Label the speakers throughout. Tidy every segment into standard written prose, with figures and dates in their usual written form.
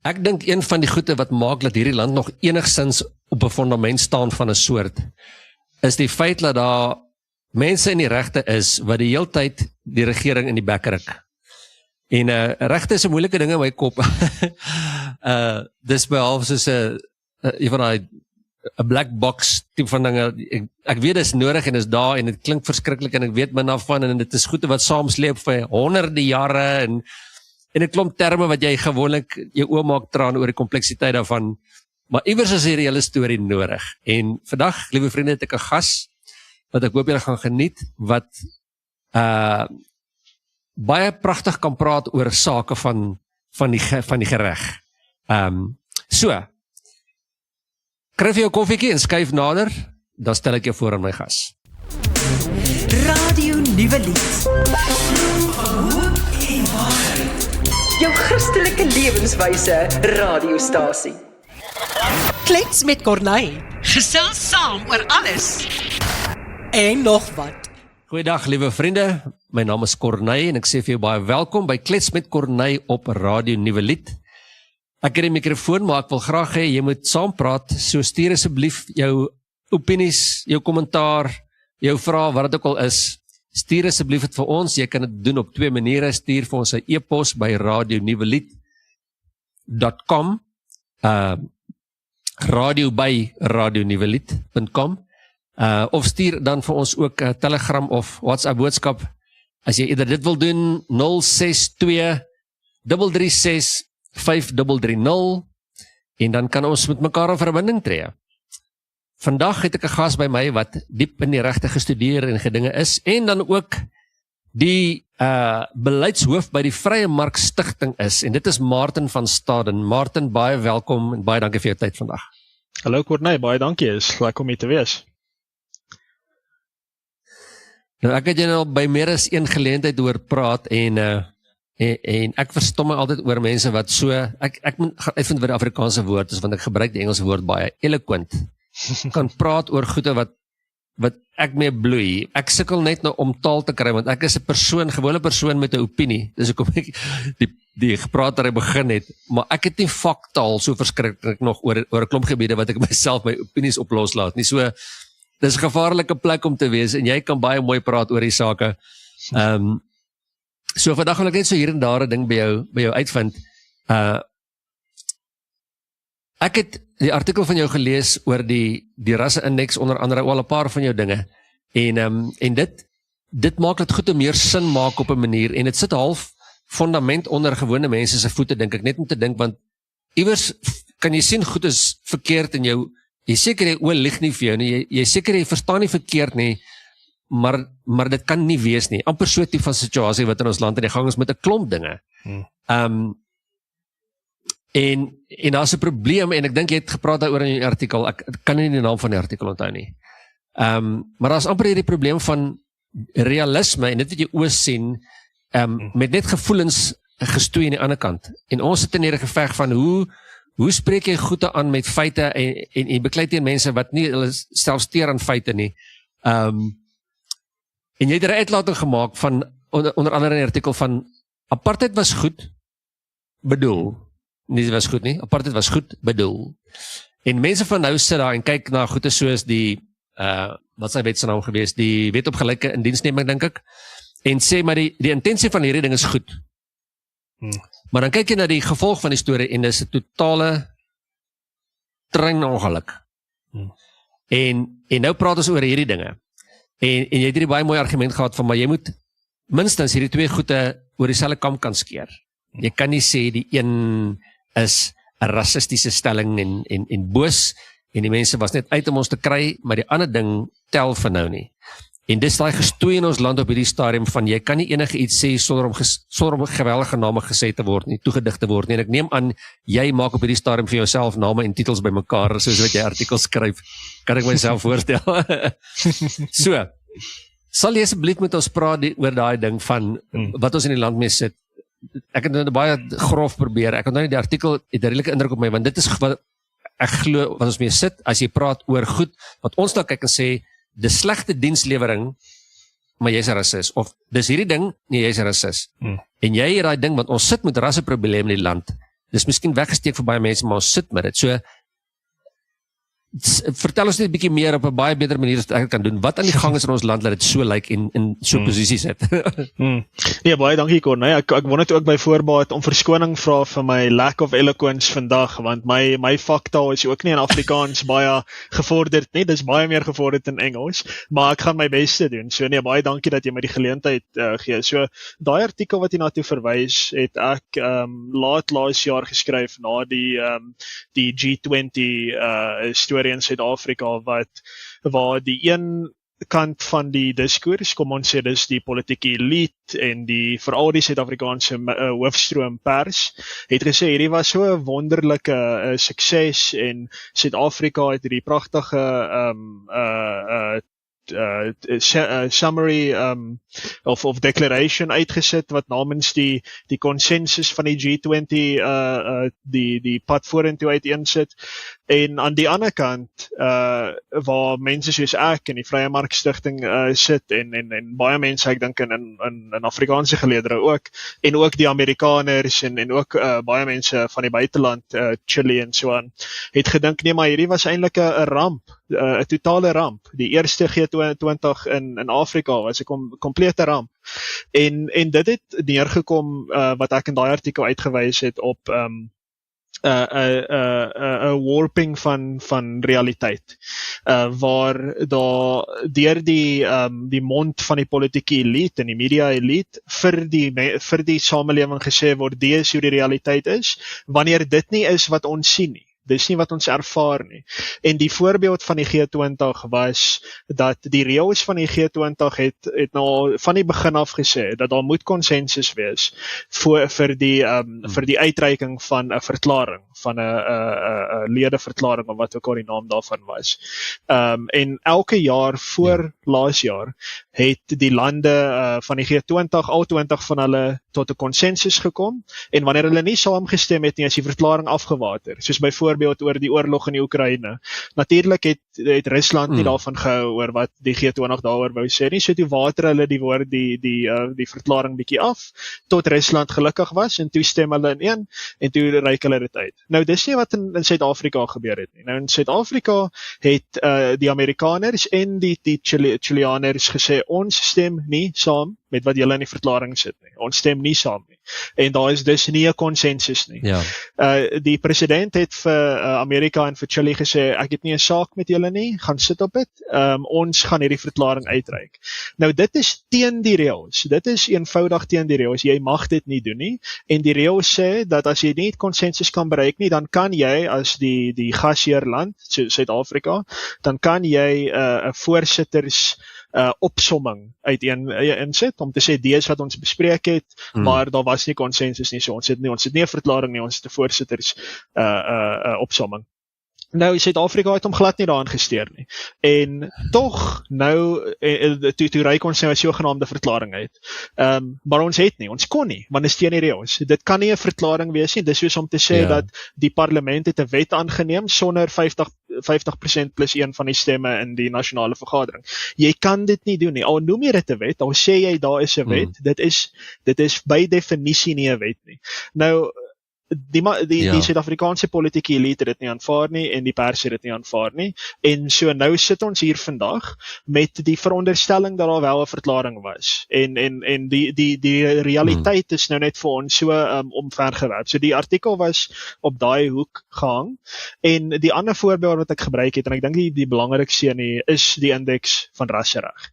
Speaker 1: Ek dink een van die goeie wat maak dat hierdie land nog enigstens op 'n fundament staan van 'n soort, is die feit dat daar mense in die regte is, wat die heeltyd die regering in die bek ruk. En regte is 'n moeilike ding in my kop. Dis behalwe soos 'n black box tipe van dinge. Ek weet dit is nodig en is daar en dit klink verskriklik en ek weet min daarvan en dit is goeie wat saamsleep vir honderde jare en 'n klomp terme wat jy gewoonlik jou oë maak traan oor die kompleksiteit daarvan. Maar iewers is hierdie hele storie nodig. En vandag, liewe vriende, het ek 'n gas wat ek hoop julle gaan geniet, wat baie pragtig kan praat oor sake van die gereg. Kry vir jou koffiekie en skuif nader, dan stel ek jou voor aan my gas.
Speaker 2: Radio Nuwe Lied. Jou Christelike lewenswyse radiostasie. Klets met Corneille. Gesels saam oor alles en nog wat.
Speaker 1: Goeiedag liewe vriende, my naam is Corneille en ek sê vir jou baie welkom by Klets met Corneille op Radio Nuwe Lied. Ek het die mikrofoon, maar ek wil graag hê jy moet saampraat, so stuur asseblief jou opinies, jou kommentaar, jou vrae, wat dit ook al is. Stuur asseblief dit vir ons, jy kan dit doen op twee maniere, stuur vir ons 'n e-pos by radionuwelied.com, radio by radionuwelied.com, of stuur dan vir ons ook 'n Telegram of WhatsApp boodskap, as jy eerder dit wil doen, 062 336 5330, en dan kan ons met mekaar in verbinding tree. Vandag het ek 'n gas by my wat diep in die regte gestudeer en gedinge is, en dan ook die beleidshoof by die Vrye Mark Stichting is, en dit is Martin van Staden. Martin, baie welkom en baie dankie vir jou tyd vandag.
Speaker 3: Hallo Corneille, baie dankie, is lekker om hier te wees.
Speaker 1: Nou, ek het jy nou by meer as een geleentheid oor praat, en ek verstom my altyd oor mense wat so, ek moet gaan uitvind wat die Afrikaanse woord is, want ek gebruik die Engelse woord baie, eloquent, kan praat oor goede wat ek mee bloei. Ek sukkel net nou om taal te kry, want ek is 'n gewone persoon met 'n opinie, dis hoekom ek die gepraatery begin het, maar ek het nie vaktaal so verskriklik nog oor 'n klomp gebiede wat ek myself my opinies op loslaat nie. So, dis 'n gevaarlike plek om te wees, en jy kan baie mooi praat oor die sake. So vandag wil ek net so hier en daar 'n ding by jou uitvind. Ek het die artikel van jou gelees oor die rasse-indeks, onder andere al 'n paar van jou dinge, en dit maak dit goed om meer sin maak op 'n manier, en dit sit half fundament onder gewone mense se voete, dink ek, net om te dink, want iewers kan jy sien goed is verkeerd in jou, jy seker jy oor lig nie vir jou nie, jy seker jy verstaan nie verkeerd nie, maar dit kan nie wees nie. Amper so 'n tipe van situasie wat in ons land in die gang is met 'n klomp dinge. En daar's 'n probleem, en ek dink jy het gepraat daaroor in jou artikel, ek kan nie die naam van die artikel onthou nie. Maar daar's amper hierdie probleem van realisme, en dit wat jy oos sien, met net gevoelens gestoei aan die ander kant. En ons sit in hierdie geveg van hoe spreek jy goede aan met feite, en beklei teen mense wat nie hulle self steur aan feite nie. En jy het 'n uitlating gemaak van, onder andere in die artikel van, apartheid was goed, bedoel. Nie was goed nie, apartheid was goed, bedoel. En mense van nou sit daar en kyk na goede soos die, wat is die wet se naam gewees, die wet op gelyke indiensneming, dink ek, en sê maar die intensie van hierdie ding is goed. Maar dan kyk jy na die gevolg van die storie, en dis 'n totale treinongeluk. En nou praat ons oor hierdie dinge. En jy het hierdie baie mooi argument gehad van, maar jy moet minstens hierdie twee goede oor dieselfde kam kan skeer. Jy kan nie sê die een is 'n rassistiese stelling en boos, en die mense was net uit om ons te kry, maar die ander ding tel vir nou nie. En dis daai gestoei in ons land op hierdie stadium van, jy kan nie enige iets sê sonder om geweldige name gesê te word nie, toegedig te word nie. En ek neem aan, jy maak op hierdie stadium vir jouself name en titels bymekaar, soos wat jy artikels skryf, kan ek myself voorstel. So, sal jy asseblief met ons praat oor daai ding van, wat ons in die land mee sit. Ek het nou baie grof probeer, ek het nou nie die artikel, het 'n redelike indruk op my, want dit is wat ek glo, wat ons mee sit, as jy praat oor goed, wat ons nou kyk en sê, dis slegte dienslewering, maar jy's 'n rasis, of dis hierdie ding, nee, jy's 'n rasis. En jy het daai ding, want ons sit met rasseprobleme in die land, dis miskien weggesteek vir baie mense, maar ons sit met dit. So, vertel ons net 'n bietjie meer op 'n baie beter manier as ek kan doen. Wat aan die gang is in ons land dat dit so lyk en so posisies het?
Speaker 3: Nee, baie dankie Corneille. Ek wou net ook by voorbaat om verskoning vra vir my lack of eloquence vandag, want my vaktaal is ook nie in Afrikaans baie gevorderd nie, dis baie meer gevorderd in Engels, maar ek gaan my bes te doen. So nee, baie dankie dat jy my die geleentheid gee. So daai artikel wat jy na toe verwys, het ek laas jaar geskryf na die G20 storie in Suid-Afrika waar die een kant van die diskurs, kom ons sê dis die politieke elite en veral die Suid-Afrikaanse hoofstroom pers, het gesê hierdie was so 'n wonderlike sukses en Suid-Afrika het hierdie pragtige summary of declaration uitgesit wat namens die consensus van die G20 die pad vorentoe uiteensit. En aan die ander kant waar mense soos ek in die Vrye Mark Stichting sit en baie mense ek dink in Afrikaanse geleedere ook en ook die Amerikaners en ook baie mense van die buiteland Chile en so aan het gedink nee maar hierdie was eintlik 'n ramp, 'n totale ramp. Die eerste G20 in Afrika was 'n komplete ramp. En dit het neergekom wat ek in daai artikel uitgewys het op 'n warping van realiteit waar daar deur die mond van die politieke elite en die media elite vir die samelewing gesê word dis hoe die realiteit is, wanneer dit nie is wat ons sien nie. Dis nie wat ons ervaar nie. En die voorbeeld van die G20 was dat die reëls van die G20 het nou van die begin af gesê dat daar moet konsensus wees vir die uitreiking van 'n verklaring, van 'n ledeverklaring of wat ook al die naam daarvan was. En elke jaar voor laas jaar het die lande van die G20, al 20 van hulle tot 'n konsensus gekom en wanneer hulle nie saamgestem het nie, is die verklaring afgewater. Soos byvoorbeeld oor die oorlog in die Oekraïne. Natuurlik het Rusland nie daarvan gehou oor wat die G20 daaroor wou sê nie, so toe water hulle die verklaring bietjie af tot Rusland gelukkig was en toe stem hulle in en toe reik hulle dit uit. Nou dis nie wat in Suid-Afrika gebeur het nie. Nou in Suid-Afrika het die Amerikaners en die Chileaners gesê ons stem nie saam met wat julle in die verklaring sit nie. Ons stem nie saam nie. En daar is dus nie 'n konsensus nie.
Speaker 1: Ja.
Speaker 3: Die president het vir Amerika en vir Chile gesê, ek het nie 'n saak met julle nie, gaan sit op dit. Ons gaan hierdie verklaring uitreik. Nou dit is teen die reëls. Dit is eenvoudig teen die reëls. Jy mag dit nie doen nie. En die reëls sê dat as jy nie konsensus kan bereik nie, dan kan jy as die gasheerland, Suid-Afrika, dan kan jy 'n voorsitters opsomming insit om te sê dis wat ons bespreek het, maar daar was nie konsensus nie, so ons het nie 'n verklaring nie, ons het 'n voorsitters opsomming. Nou Suid-Afrika het hom glad nie daaraan gesteer nie. En tog nou toe reik ons nou 'n sogenaamde verklaring uit. Maar ons het nie, ons kon nie, want dit is teen die reëls. Dit kan nie 'n verklaring wees nie. Dis soos om te sê dat die parlement het 'n wet aangeneem sonder 50% plus 1 van die stemme in die nasionale vergadering. Jy kan dit nie doen nie. Al noem jy dit 'n wet, al sê jy daar is 'n wet, dit is by definisie nie 'n wet nie. Nou die Suid-Afrikaanse politieke elite het dit nie aanvaar nie en die pers het dit nie aanvaar nie. En so nou sit ons hier vandag met die veronderstelling dat daar wel 'n verklaring was. En die realiteit is nou net vir ons so omvergewerp. So die artikel was op daai hoek gehang. En die ander voorbeeld wat ek gebruik het en ek dink die belangrikste een is die indeks van rassereg.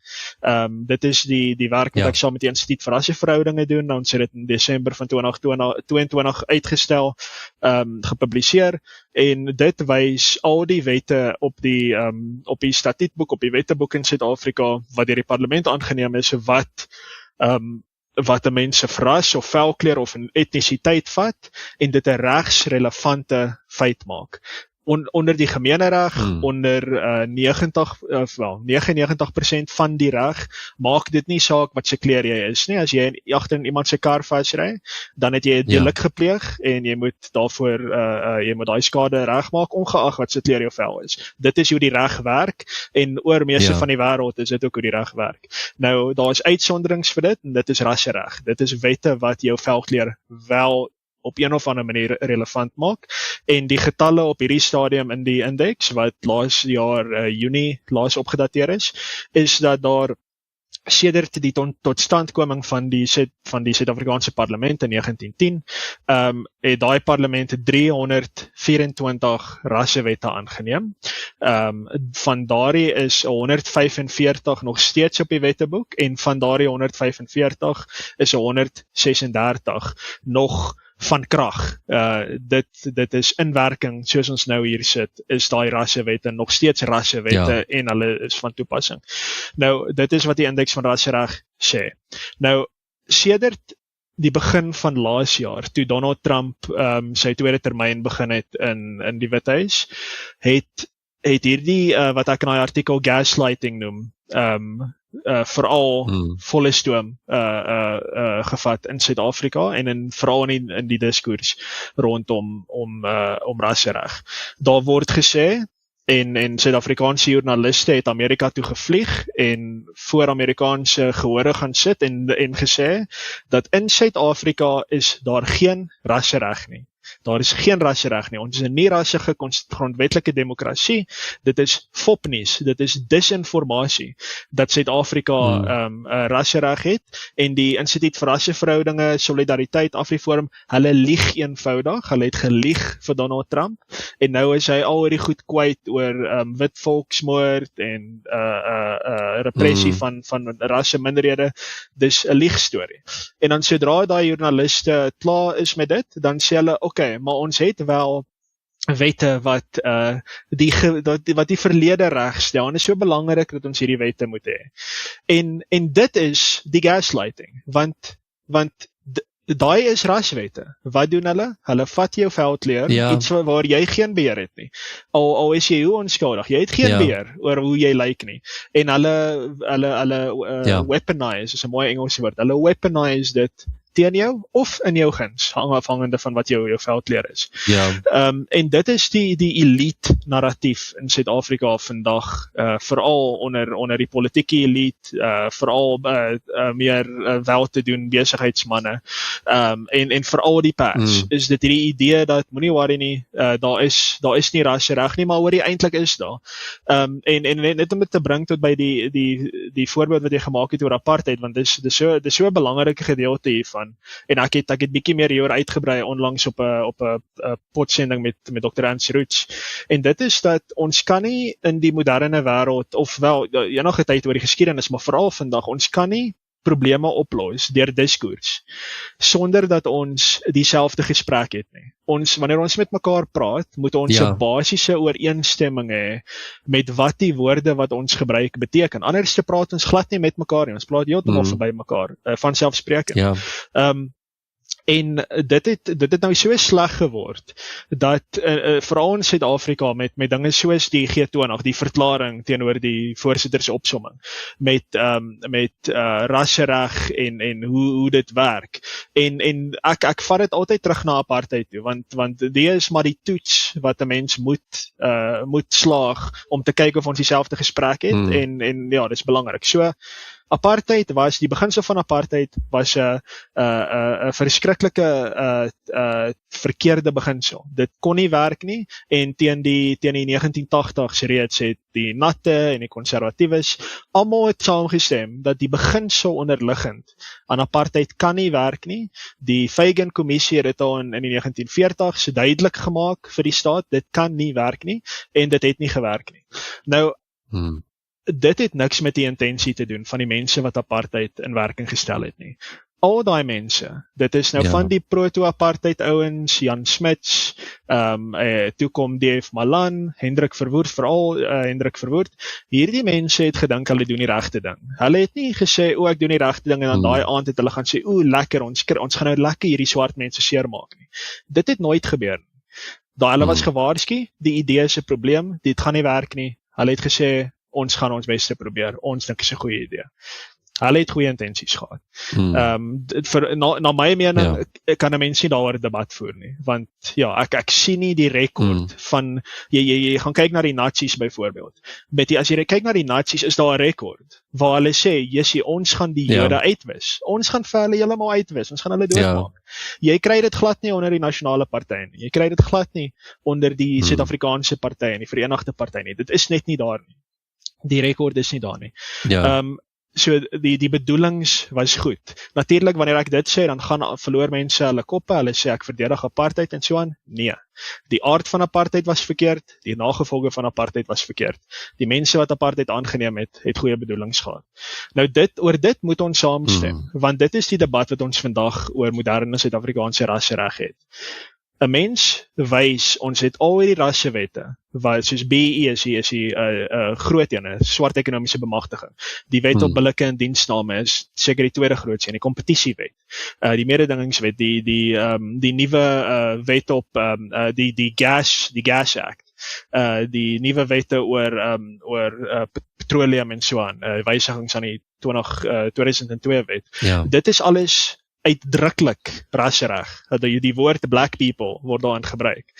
Speaker 3: Dit is die werk wat ek saam met die Instituut vir Rasseverhoudinge doen. Ons het dit in Desember van 2022 uitgestel, gepubliseer en dit wys al die wette op die statuutboek, op die wetteboek in Suid-Afrika wat deur die parlement aangeneem is wat 'n mens se ras of velkleur of 'n etnisiteit vat en dit 'n regsrelevante feit maak. Onder die gemeenereg, onder 99% van die reg, maak dit nie saak wat se kleur jy is nie. As jy agter in iemand se kar vasry, dan het jy 'n delik gepleeg en jy moet daarvoor jy moet daai skade regmaak ongeag wat se kleur jou vel is. Dit is hoe die reg werk en oor meeste van die wêreld is dit ook hoe die reg werk. Nou daar is uitsonderings vir dit en dit is rassereg. Dit is wette wat jou velkleur wel op een of ander manier relevant maak. En die getalle op hierdie stadium in die indeks, wat laas jaar Junie laas opgedateer is dat daar sedert die totstandkoming van die Suid-Afrikaanse parlement in 1910, het daai parlement 324 rassewette aangeneem. Van daardie is 145 nog steeds op die wetteboek, en van daardie 145 is 136 nog van krag. Dit is in werking, soos ons nou hier sit, is daai rassewette nog steeds rassewette en hulle is van toepassing. Nou, dit is wat die indeks van rassereg sê. Nou, sedert die begin van laas jaar, toe Donald Trump sy tweede termyn begin het in die Withuis, het hierdie, wat ek in die artikel gaslighting noem, veral volle stoom gevat in Suid-Afrika en veral in die diskurs rondom om rassereg. Daar word gesê, en Suid-Afrikaanse joernaliste het Amerika toe gevlieg en voor Amerikaanse gehore gaan sit en gesê dat in Suid-Afrika is daar geen rassereg nie. Daar is geen rassereg nie. Ons is 'n nie-rassige grondwetlike demokrasie. Dit is fopnuus, dit is disinformasie dat Suid-Afrika rassereg het, en die Instituut vir Rasseverhoudinge, Solidariteit, Afriforum, hulle lieg eenvoudig. Hulle het gelieg vir Donald Trump, en nou is hy al oor die goed kwyt oor wit volksmoord en repressie van rasseminderhede. Dis 'n liegstorie. En dan sodra daai joernaliste klaar is met dit, dan sê hulle, maar ons het wel wette wat die verlede reg stel, en is so belangrik dat ons hierdie wette moet hê. En dit is die gaslighting, want daai is raswette. Wat doen hulle? Hulle vat jou veldkleur, iets waar jy geen beheer het nie. Al is jy hoe onskuldig, jy het geen beheer oor hoe jy lyk nie. En hulle weaponize, is 'n mooi Engelse woord, hulle weaponize dit teen jou of in jou guns, afhangende van wat jou veldkleur is. En dit is die elite narratief in Suid-Afrika vandag, veral onder die politieke elite, veral meer wel te doen besigheidsmanne, en veral die pers, is dit hierdie idee dat, moenie worry nie, daar is nie rassereg nie, maar hoorie, eintlik is daar. En net om dit te bring tot by die voorbeeld wat jy gemaak het oor apartheid, want dis so 'n belangrike gedeelte hiervan. En ek het bietjie meer hieroor uitgebrei onlangs op 'n potsending met Dr. Hans Roots. En dit is dat ons kan nie in die moderne wêreld, of wel enige tyd oor die geskiedenis, maar veral vandag, ons kan nie probleme oplos deur diskurs sonder dat ons dieselfde gesprek het nie. Wanneer ons met mekaar praat, moet ons 'n basiese ooreenstemming hê met wat die woorde wat ons gebruik beteken. Anders praat ons glad nie met mekaar nie. Ons praat heeltemal verby mekaar, vanselfsprekend. En dit het nou so sleg geword dat veral in Suid-Afrika met dinge soos die G20, die verklaring teenoor die voorsitter se opsomming, met rassereg en hoe dit werk. En ek vat dit altyd terug na apartheid toe, want dit is maar die toets wat 'n mens moet slaag om te kyk of ons dieselfde gesprek het, en ja, dis belangrik. So apartheid die beginsel van apartheid was 'n verskriklike verkeerde beginsel. Dit kon nie werk nie, en teen die 1980s reeds het die natte en die konservatiewes almal het saamgestem dat die beginsel onderliggend aan apartheid kan nie werk nie. Die Fagan-kommissie het dit al in die 1940s duidelik gemaak vir die staat, dit kan nie werk nie, en dit het nie gewerk nie. Nou, dit het niks met die intensie te doen van die mense wat apartheid in werking gestel het nie. Al daai mense, dit is nou van die proto-apartheid ouens, Jan Smuts, toe kom D.F. Malan, Hendrik Verwoerd, hierdie mense het gedink hulle doen die regte ding. Hulle het nie gesê, ek doen die regte ding, en dan daai aand het hulle gaan sê, lekker, ons gaan nou lekker hierdie swart mense seermaak nie. Dit het nooit gebeur nie. Daai hulle was gewaarsku, die idee is 'n probleem, dit gaan nie werk nie. Hulle het gesê, ons gaan ons beste probeer, ons dink is 'n goeie idee. Hulle het goeie intensies gehad. Na my mening kan 'n mens nie daaroor debat voer nie, want ja, ek sien nie die rekord van jy gaan kyk na die Nazis byvoorbeeld. As jy kyk na die Nazis, is daar 'n rekord waar hulle sê, "Jessie, ons gaan die Jode uitwis. Ons gaan vir hulle heeltemal uitwis. Ons gaan hulle doodmaak." Jy kry dit glad nie onder die nasionale party nie. Jy kry dit glad nie onder die Suid-Afrikaanse party en die Verenigde Party nie. Dit is net nie daar nie. Die rekord is nie daar nie. So die bedoelings was goed. Natuurlik wanneer ek dit sê, dan gaan verloor mense hulle koppe, hulle sê ek verdedig apartheid en so aan. Nee. Die aard van apartheid was verkeerd, die nagevolge van apartheid was verkeerd. Die mense wat apartheid aangeneem het goeie bedoelings gehad. Nou oor dit moet ons saamstem, want dit is die debat wat ons vandag oor moderne Suid-Afrikaanse rassereg het. 'n Mens wys, ons het al die rassewette, wat soos BE is die groot ene, swart ekonomiese bemagtiging. Die wet op billike en diensname is seker die tweede grootste, die kompetisiewet. Die mededingingswet, die nuwe wet op die Gas Act. Die nuwe wette oor petroleum en so aan, wysigings aan die 2002 wet. Dit is alles uitdruklik rassereg. Die woord black people word daarin gebruik.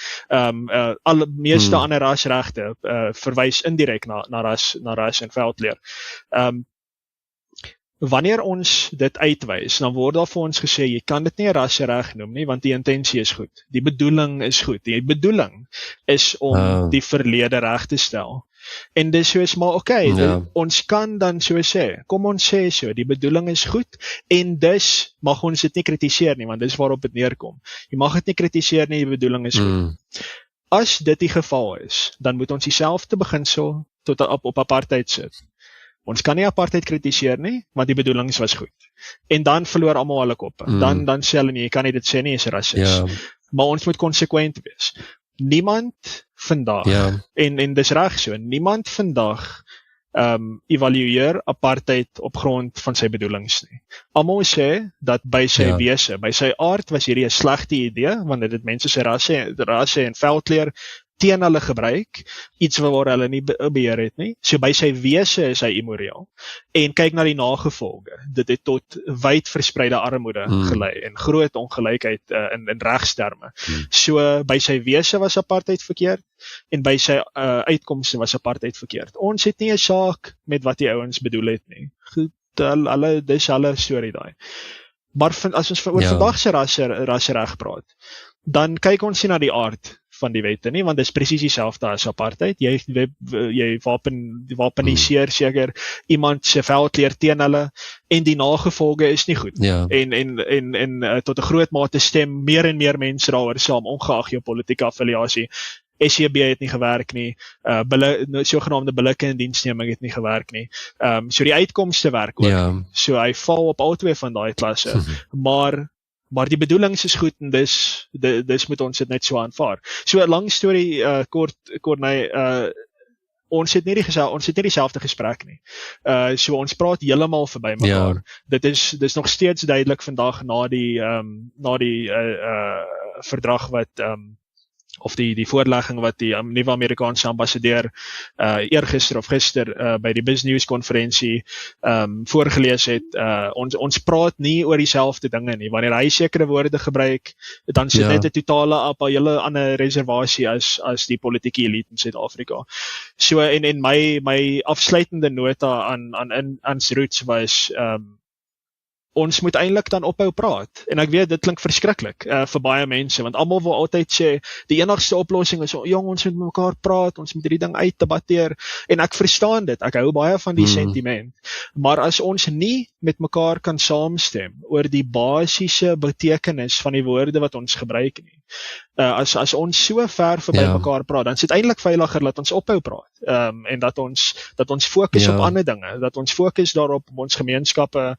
Speaker 3: Alle meeste ander rasregte verwys indirek na ras en veldkleur. Wanneer ons dit uitwys, dan word daar vir ons gesê, jy kan dit nie 'n rassereg noem nie, want die intensie is goed. Die bedoeling is goed. Die bedoeling is om die verlede reg te stel. En dis soos, maar ons kan dan so sê, kom ons sê so, die bedoeling is goed, en dus mag ons dit nie kritiseer nie, want dis waarop dit neerkom. Jy mag dit nie kritiseer nie, die bedoeling is goed. As dit die geval is, dan moet ons dieselfde beginsel tot op apartheid sit. Ons kan nie apartheid kritiseer nie, want die bedoelings was goed. En dan verloor almal hulle koppe. Dan sê hulle nie, jy kan nie dit sê nie, is rasis. Maar ons moet konsekwent wees. Niemand vandag, en dis reg so, niemand vandag evalueer apartheid op grond van sy bedoelings nie. Almal sê dat by sy wese, by sy aard was hierdie 'n slegte idee, want dit het mense se rasse en veldkleur teen hulle gebruik, iets waar hulle nie beheer het nie. So by sy wese is hy immoreel. En kyk na die nagevolge. Dit het tot wyd verspreide armoede gelei en groot ongelykheid in regsterme. So by sy wese was apartheid verkeerd en by sy uitkomste was apartheid verkeerd. Ons het nie 'n saak met wat die ouens bedoel het nie. Dis hulle storie daai. Maar as ons oor vandag se rassereg praat, dan kyk ons nie na die aard van die wette nie, want dit is presies dieselfde as apartheid. Jy wapeniseer seker iemand se veldkleur teen hulle en die nagevolge is nie goed. En tot 'n groot mate stem meer en meer mense daaroor saam, ongeag jou politieke affiliasie. SCB het nie gewerk nie, sogenaamde billike en diensneming het nie gewerk nie. So die uitkomste werk ook. So hy val op al twee van daai klasse, maar die bedoelings is goed en dis moet ons dit net so aanvaar. So 'n lang storie kort ons het nie dieselfde gesprek nie. So ons praat heeltemal verby mekaar. Dis nog steeds duidelik vandag na die verdrag wat of die voorlegging wat die nuwe Amerikaanse ambassadeur eergister of gister by die BizNews konferensie voorgelees het. Ons praat nie oor dieselfde dinge nie. Wanneer hy sekere woorde gebruik, dan sit net 'n totale hele ander reservasie as die politieke elite in Suid-Afrika. So en my afsluitende nota aan Roots was ons moet eintlik dan ophou praat. En ek weet dit klink verskriklik vir baie mense, want almal wil altyd sê die enigste oplossing is ons moet met mekaar praat, ons moet hierdie ding uitdebatteer. En ek verstaan dit. Ek hou baie van die sentiment. Maar as ons nie met mekaar kan saamstem oor die basiese betekenis van die woorde wat ons gebruik nie. As ons so ver verby mekaar praat, dan is dit eintlik veiliger dat ons ophou praat. En dat ons fokus op ander dinge, dat ons fokus daarop om ons gemeenskappe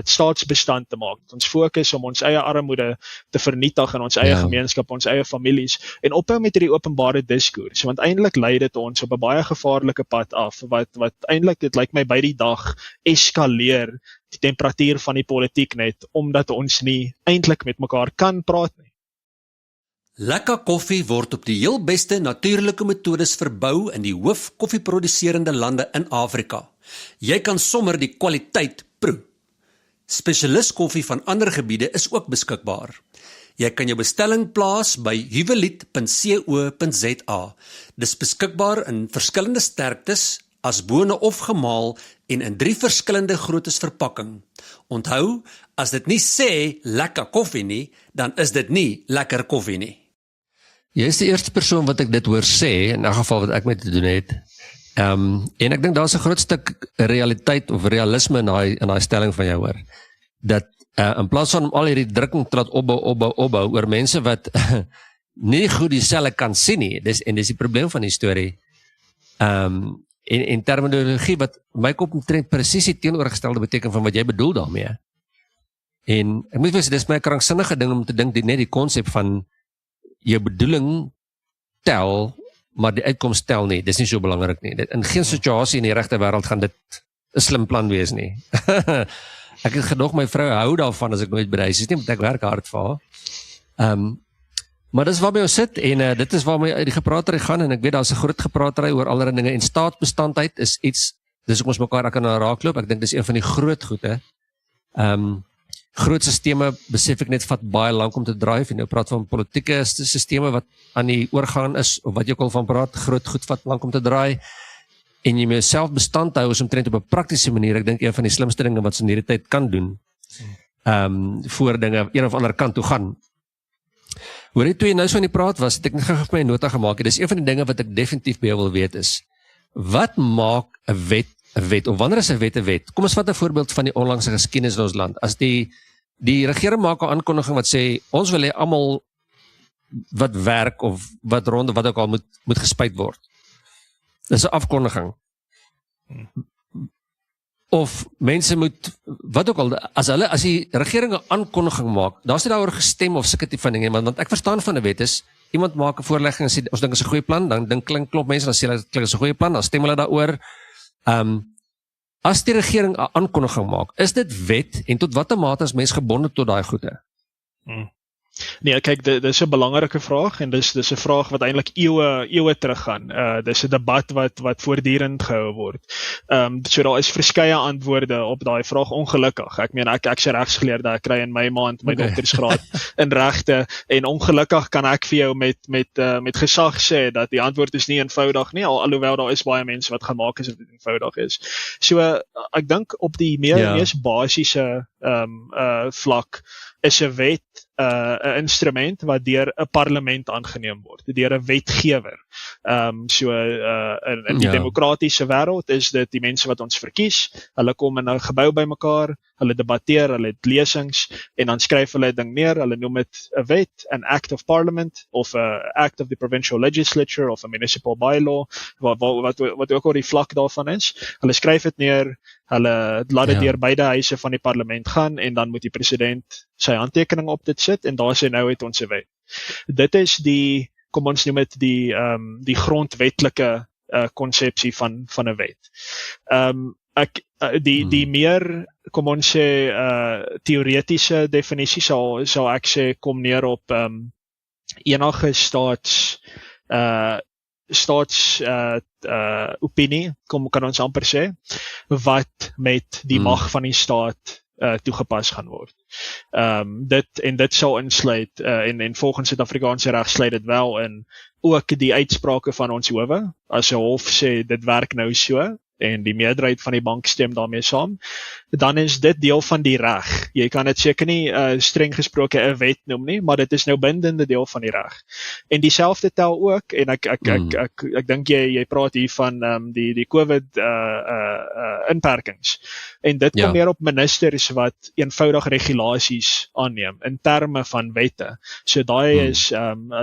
Speaker 3: staatsbestand te maak. Ons fokus om ons eie armoede te vernietig in ons eie gemeenskap, ons eie families en ophou met hierdie openbare diskurs, want eintlik lei dit ons op 'n baie gevaarlike pad af wat eintlik dit lyk my by die dag eskaleer die temperatuur van die politiek net omdat ons nie eintlik met mekaar kan praat nie.
Speaker 4: Lekker koffie word op die heel beste natuurlike metodes verbou in die hoof koffieproduserende lande in Afrika. Jy kan sommer die kwaliteit proe. Spesialis koffie van ander gebiede is ook beskikbaar. Jy kan jou bestelling plaas by juweliet.co.za. Dis beskikbaar in verskillende sterktes, as bone of gemaal en in 3 verskillende groottes verpakking. Onthou, as dit nie sê lekker koffie nie, dan is dit nie lekker koffie nie.
Speaker 1: Jy is die eerste persoon wat ek dit hoor sê, in 'n geval wat ek mee te doen het. En ek dink daar's 'n groot stuk realiteit of realisme in daai stelling van jou hoor. Dat in plaas van al hierdie drukking te laat opbou oor mense wat nie goed dieselfde kan sien nie. Dis die probleem van die storie. En terminologie wat my kop omtrent presies die teenoorgestelde beteken van wat jy bedoel daarmee. En ek moet sê, dis my kranksinnige ding om te dink net die konsep van jou bedoeling tel, maar die uitkoms tel nie. Dis nie so belangrik nie. In geen situasie in die regte wêreld gaan dit 'n slim plan wees nie. Ek het gedog my vrou hou daarvan as ek nooit by die huis is nie, want ek werk hard vir haar. Maar dis waarmee ons sit en dit is waarmee die gepraatery gaan en ek weet daar's 'n groot gepraatery oor allerlei dinge en staatsbestandheid is iets, dis ook ons mekaar kan raakloop. Ek dink dis een van die groot goede. Groot sisteme besef ek net vat baie lank om te dryf en nou praat van politieke sisteme wat aan die oorgaan is of wat jy ook al van praat, groot goed vat lank om te draai en jy myself bestand hou is omtrent op 'n praktiese manier. Ek dink een van die slimste dinge wat ons in hierdie tyd kan doen. Voor dinge een of ander kant toe gaan. Hoor jy toe jy nou so in die praat was, het ek net gou my nota gemaak. Dis een van die dinge wat ek definitief by jou wil weet is, wat maak 'n wet, of wanneer is 'n wet? Kom ons vat 'n voorbeeld van die onlangse geskiedenis in ons land. As die regering maak 'n aankondiging wat sê, ons wil hê almal wat werk of wat rond of wat ook al moet gespuit word. Dis 'n afkondiging. Of mense moet, wat ook al, as die regering 'n aankondiging maak, daar's nie daaroor gestem of sulke tipe van dinge, want ek verstaan van 'n wet is, iemand maak 'n voorlegging en sê, ons dink is 'n goeie plan, dan klomp mense, dan sê hulle, klink is 'n goeie plan, dan stem hulle daaroor. As die regering 'n aankondiging maak, is dit wet, en tot watter mate is mens gebonde tot daai goede?
Speaker 3: Nee, kyk, dit is 'n belangrike vraag en dis 'n vraag wat eintlik eeue teruggaan. Dis 'n debat wat voortdurend gehou word. So daar is verskeie antwoorde op daai vraag, ongelukkig. Ek meen ek's 'n regsgeleerde, ek kry in my maand my doktorsgraad in regte en ongelukkig kan ek vir jou met gesag sê dat die antwoord is nie eenvoudig nie, alhoewel daar is baie mense wat gemaak is of dit eenvoudig is. So ek dink op die mees basiese vlak is 'n wet 'n instrument wat deur 'n parlement aangeneem word, deur 'n wetgewer. In die demokratiese wêreld is dit die mense wat ons verkies, hulle kom in 'n gebou bymekaar, hulle debatteer, hulle het lesings en dan skryf hulle 'n ding neer, hulle noem dit 'n wet, an act of parliament of 'n act of the provincial legislature of a municipal bylaw, wat ook al die vlak daarvan is. Hulle skryf dit neer, hulle laat dit deur beide huise van die parlement gaan en dan moet die president sy handtekening op dit sit en daar sê nou het ons 'n wet. Dit is kom ons noem dit die grondwetlike konsepsie van 'n wet. Die meer, kom ons sê, teoretiese definisie sal ek sê kom neer op enige opinie, kan ons amper sê, wat met die mag van die staat toegepas gaan word. Dit sal insluit, en volgens Suid-Afrikaanse reg sluit dit wel in, ook die uitsprake van ons howe, as 'n hof sê, dit werk nou so, en die meerderheid van die bank stem daarmee saam, dan is dit deel van die reg. Jy kan dit seker nie streng gesproke 'n wet noem nie, maar dit is nou bindende deel van die reg. En dieselfde tel ook, en ek dink jy praat hier van die COVID inperkings. En dit kom neer op ministers wat eenvoudig regulasies aanneem in terme van wette. So daai is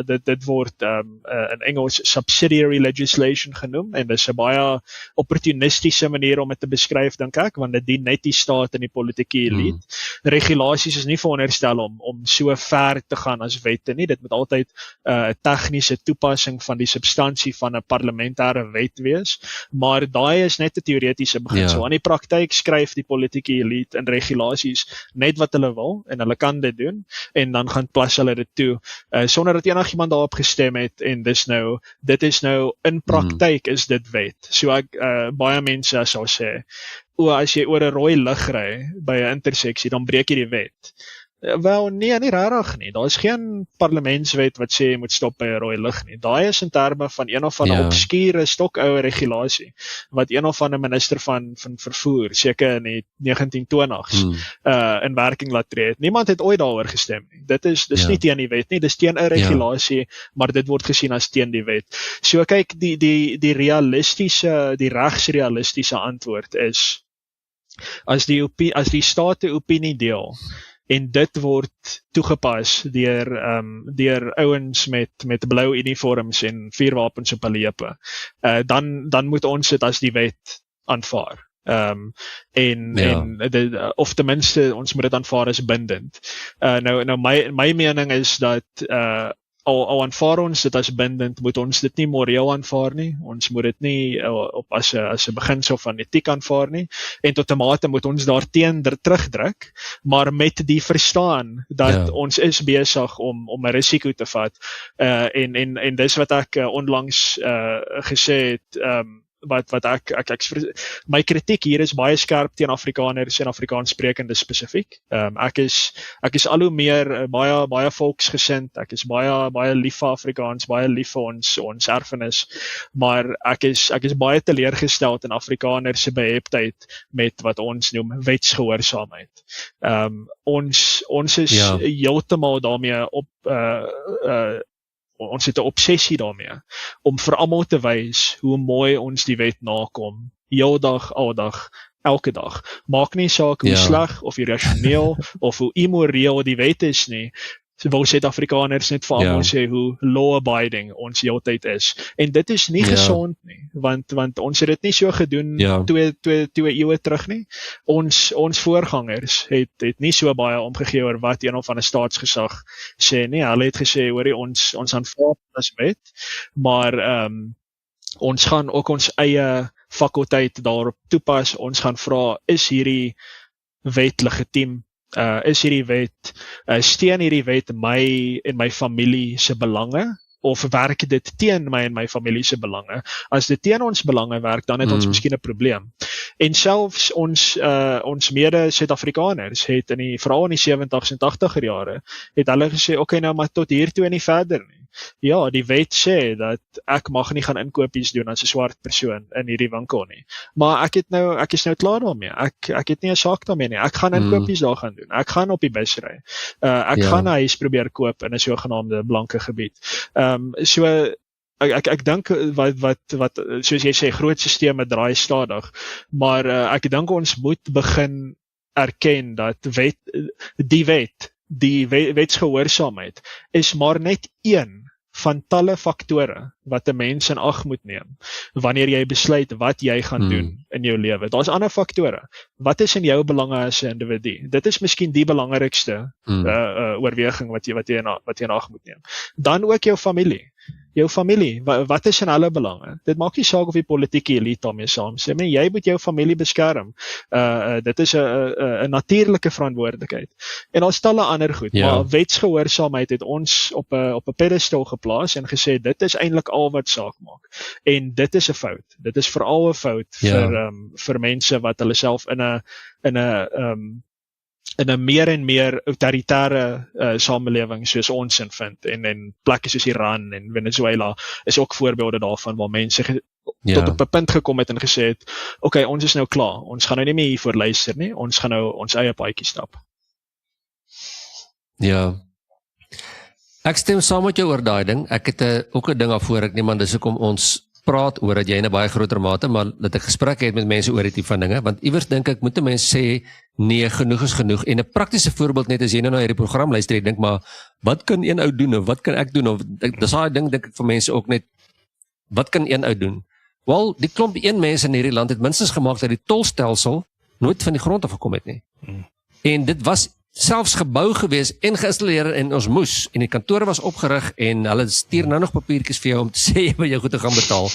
Speaker 3: dit word in Engels subsidiary legislation genoem en dis 'n baie opportunistiese manier om dit te beskryf, dink ek, want dit dien net die staat en die politieke elite. Regulasies is nie veronderstel om so ver te gaan as wette nie. Dit moet altyd 'n tegniese toepassing van die substansie van 'n parlementêre wet wees, maar daai is net 'n teoretiese beginsel. Aan die praktyk skryf die politieke elite in regulasies net wat hulle wil en hulle kan dit doen en dan gaan plas hulle dit toe sonder dat enigiemand daarop gestem het en dit is nou in praktyk is dit wet. So baie mense sal sê, as jy oor 'n rooi lig ry by 'n interseksie, dan breek jy die wet. Wel, nee, nie regtig nie. Daar is geen parlementswet wat sê jy moet stop by 'n rooi lig nie. Daai is in terme van een of ander obskure stokoue regulasie wat een of ander minister van vervoer seker in die 1920s in werking laat tree. Niemand het ooit daaroor gestem nie. Dis nie teen die wet nie, dis teen 'n regulasie, maar dit word gesien as teen die wet. So kyk, die regsrealistiese antwoord is as die state opinie deel en dit word toegepas deur ouens met blou uniforms en vuurwapens op hulle heupe, dan moet ons dit as die wet aanvaar. Of ten minste ons moet dit aanvaar as bindend. Nou my mening is dat al aanvaar ons dit as bindend, moet ons dit nie moreel aanvaar nie. Ons moet dit nie as 'n beginsel van etiek aanvaar nie. En tot 'n mate moet ons daarteen terugdruk, maar met die verstaan dat ons is besig om 'n risiko te vat. En dis wat ek onlangs gesê het, my kritiek hier is baie skerp teen Afrikaners en Afrikaanssprekende spesifiek. Ek is al hoe meer baie volksgesind, ek is baie lief vir Afrikaans, baie lief vir ons erfenis, maar ek is baie teleurgesteld in Afrikaners se beheptheid met wat ons noem wetsgehoorsaamheid. Ons is heeltemal daarmee ons het 'n obsessie daarmee om vir almal te wys hoe mooi ons die wet nakom, heeldag, aldag, elke dag. Maak nie saak hoe sleg of irrasioneel of hoe immoreel die wet is nie. Wil Suid-Afrikaners net vir almal sê hoe law-abiding ons heeltyd is. En dit is nie gesond nie, want ons het dit nie so gedoen twee eeue terug nie. Ons voorgangers het nie so baie omgegee oor wat een of ander staatsgesag sê nie. Hulle het gesê, hoorie, ons aanvaar as wet, maar ons gaan ook ons eie fakulteit daarop toepas. Ons gaan vra, is hierdie wet legitiem? Is hierdie wet, steun hierdie wet my en my familie se belange, of werk dit teen my en my familie se belange? As dit teen ons belange werk, dan het ons miskien 'n probleem. En selfs ons mede Suid-Afrikaners het veral in die 70s en 80er jare, het hulle gesê, okay, nou maar tot hier toe en nie verder nie. Ja, die wet sê dat ek mag nie gaan inkopies doen as 'n swart persoon in hierdie winkel nie. Maar ek is nou klaar daarmee. Ek het nie 'n saak daarmee nie. Ek gaan inkopies daar gaan doen. Ek gaan op die bus ry. Ek gaan 'n huis probeer koop in 'n sogenaamde blanke gebied. So ek dink wat soos jy sê, groot sisteme draai stadig, maar ek dink ons moet begin erken dat die wetsgehoorsaamheid is maar net een van talle faktore wat 'n mens in ag moet neem wanneer jy besluit wat jy gaan doen in jou lewe. Daar's ander faktore. Wat is in jou belange as 'n individu? Dit is miskien die belangrikste oorweging wat jy in ag moet neem. Dan ook jou familie. Jou familie, wat is in hulle belange? Dit maak nie saak of die politieke elite daarmee saamstem nie. Jy moet jou familie beskerm. Dit is 'n natuurlike verantwoordelikheid. En daar's talle ander goed, maar wetsgehoorsaamheid het ons op 'n pedestal geplaas en gesê dit is eintlik al wat saak maak. En dit is 'n fout. Dit is veral 'n fout vir mense wat hulle self in 'n meer en meer autoritaire samelewing soos ons vind, en plekke soos Iran en Venezuela is ook voorbeelde daarvan waar mense tot op 'n punt gekom het en gesê het, okay, ons is nou klaar, ons gaan nou nie meer hiervoor luister nie, ons gaan nou ons eie paadjie stap.
Speaker 1: Ja. Ek stem saam met jou oor daai ding. Ek het ook 'n ding daarvoor, ek neem aan dis hoekom ons praat oor dat jy in 'n baie groter mate, maar dat ek gesprekke het met mense oor hierdie van dinge, want iewers dink ek moet 'n mens sê, nee, genoeg is genoeg. En 'n praktiese voorbeeld net as jy nou na hierdie program luister, ek dink maar, wat kan een ou doen of wat kan ek doen? Of dis daai ding dink ek vir mense ook net, wat kan een ou doen? Wel, die klomp mense in hierdie land het minstens gemaak dat die tolstelsel nooit van die grond af gekom het nie. En dit was selfs gebou gewees en geïnstalleer en ons moes, en die kantore was opgerig en hulle stuur nou nog papiertjies vir jou om te sê jy wil jou goed te gaan betaal.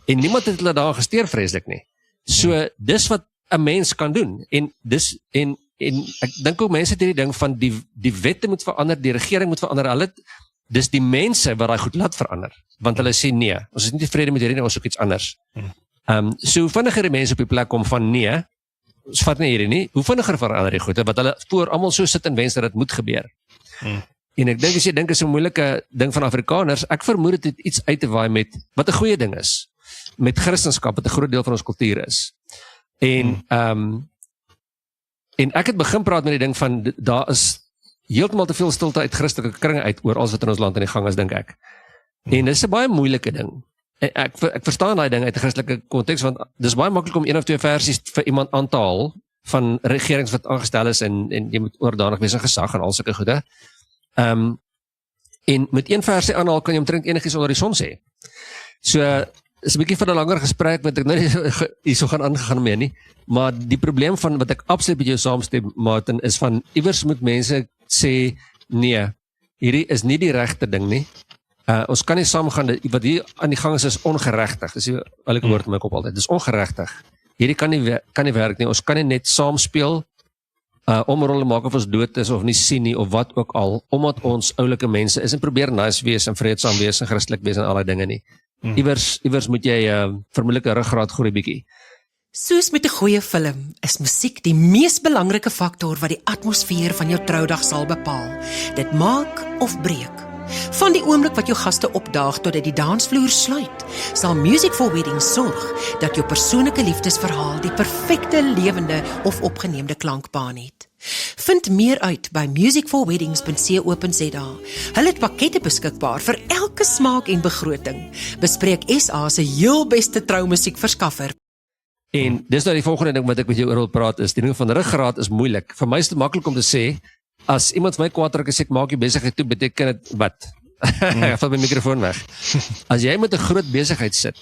Speaker 1: En niemand het hulle daar gesteer vreeslik nie. So, dis wat 'n mens kan doen. En ek dink ook mense het hierdie ding van die wette moet verander, die regering moet verander, dis die mense wat daai goed laat verander. Want hulle sê nee, ons is nie tevrede met hierdie, ons soek iets anders. So hoe vinniger die mense op die plek kom van nee, ons vat nie hierdie nie, hoe vinniger verander die goede, wat hulle voor almal so sit en wens dat dit moet gebeur. En ek dink as jy dink is 'n moeilike ding van Afrikaners, ek vermoed dit het iets uit te waai met wat 'n goeie ding is, met Christendom wat 'n groot deel van ons kultuur is. En ek het begin praat met die ding van, daar is heeltemal te veel stilte uit Christelike kringe uit oor alles wat in ons land aan die gang is, dink ek. En dis 'n baie moeilike ding. Ek verstaan daai ding uit 'n Christelike konteks, want dis baie maklik om 1 of 2 versies vir iemand aan te haal van regerings wat aangestel is en jy moet oordanig wees in gesag en al sulke goede. En met 1 versie aanhaal kan jy omtrent enigiets onder die son sê. So is 'n bietjie van 'n langer gesprek wat ek nou nie hierso gaan aangegaan mee nie, maar die probleem van wat ek absoluut met jou saamstem, Martin, is van iewers moet mense sê nee, hierdie is nie die regte ding nie. Ons kan nie saamgaan, wat hier aan die gang is ongeregtig. Dis elke woord in my kop altyd. Dis ongeregtig. Hierdie kan nie werk nie. Ons kan nie net saamspeel omrolle maak of ons dood is of nie sien nie of wat ook al, omdat ons oulike mense is en probeer nice wees en vreedsaam wees en Christelik wees en al die dinge nie. Iewers moet jy vermoedelik 'n ruggraat groei bietjie.
Speaker 2: Soos met 'n goeie film is musiek die mees belangrike faktor wat die atmosfeer van jou troudag sal bepaal. Dit maak of breek. Van die oomblik wat jou gaste opdaag totdat die dansvloer sluit, sal Music for Weddings sorg dat jou persoonlike liefdesverhaal die perfekte lewende of opgeneemde klankbaan het. Vind meer uit by musicforweddings.co.za. Hulle het pakkette beskikbaar vir elke smaak en begroting. Bespreek SA se heel beste troumusiekverskaffer.
Speaker 1: En dis nou die volgende ding wat ek met jou oor wil praat is, die ding van ruggraat is moeilik. Vir my is dit maklik om te sê, as iemand my kwaad raak en sê ek maak jy besigheid toe, beteken dit wat? Ek vat my mikrofoon weg. As jy met 'n groot besigheid sit,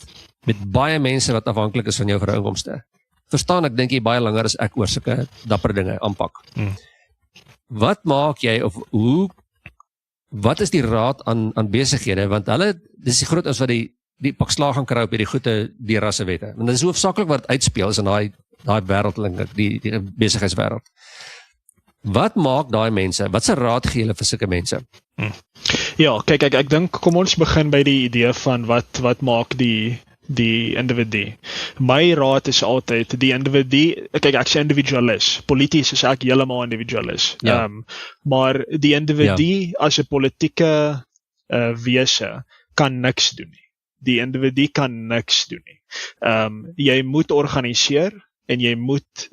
Speaker 1: met baie mense wat afhanklik is van jou vir inkomste, verstaan ek dink jy baie langer as ek oor sulke dapper dinge aanpak. Wat maak jy of wat is die raad aan besighede, want dis die groot is wat die pak slaag gaan kry op hierdie goeie die rassewette. Want dit is hoofsaaklik wat uitspeel is in daai wêreld, die besigheidswêreld. Wat maak daai mense? Wat se raad gee hulle vir sulke mense?
Speaker 3: Ja, kyk, ek dink kom ons begin by die idee van wat maak die individu. My raad is altyd die individu, kyk ek sê individualis, polities is ek heeltemal individualis.
Speaker 1: Ja.
Speaker 3: Maar die individu as 'n politieke wese kan niks doen nie. Die individu kan niks doen nie. Jy moet organiseer en jy moet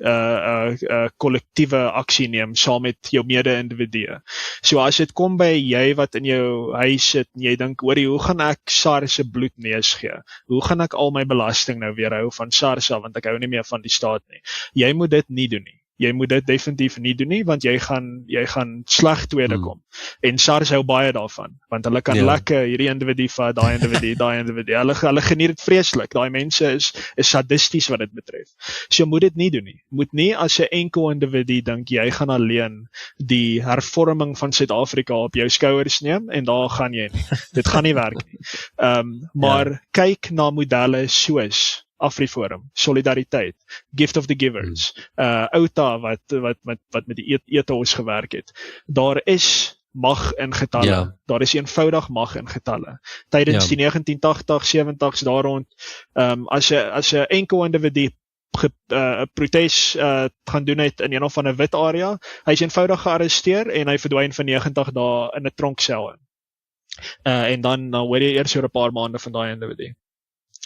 Speaker 3: kollektiewe aksie neem saam met jou mede-individue. So as dit kom by jy wat in jou huis sit en jy dink, hoorie, hoe gaan ek SARS se bloedneus gee? Hoe gaan ek al my belasting nou weer hou van SARS af, want ek hou nie meer van die staat nie. Jy moet dit nie doen nie. Jy moet dit definitief nie doen nie, want jy gaan sleg tweede kom. En SARS hou baie daarvan, want hulle kan lekker hierdie individu vat, daai individu. Hulle geniet dit vreeslik. Daai mense is sadisties wat dit betref. So moet dit nie doen nie. Moet nie as 'n enkel individu dink jy gaan alleen die hervorming van Suid-Afrika op jou skouers neem en daar gaan jy nie. Dit gaan nie werk nie. Maar kyk na modelle soos AfriForum, Solidariteit, Gift of the Givers, OUTA wat met die ethos gewerk het. Daar is mag in getalle. Daar is eenvoudig mag in getalle. Tydens die 1980s, 70s daar rond, as 'n enkel individu protes gaan doen het in een of ander wit area, hy is eenvoudig gearresteer en hy verdwyn vir 90 dae in 'n tronksel in. En dan hoor jy eers oor 'n paar maande van daai individu.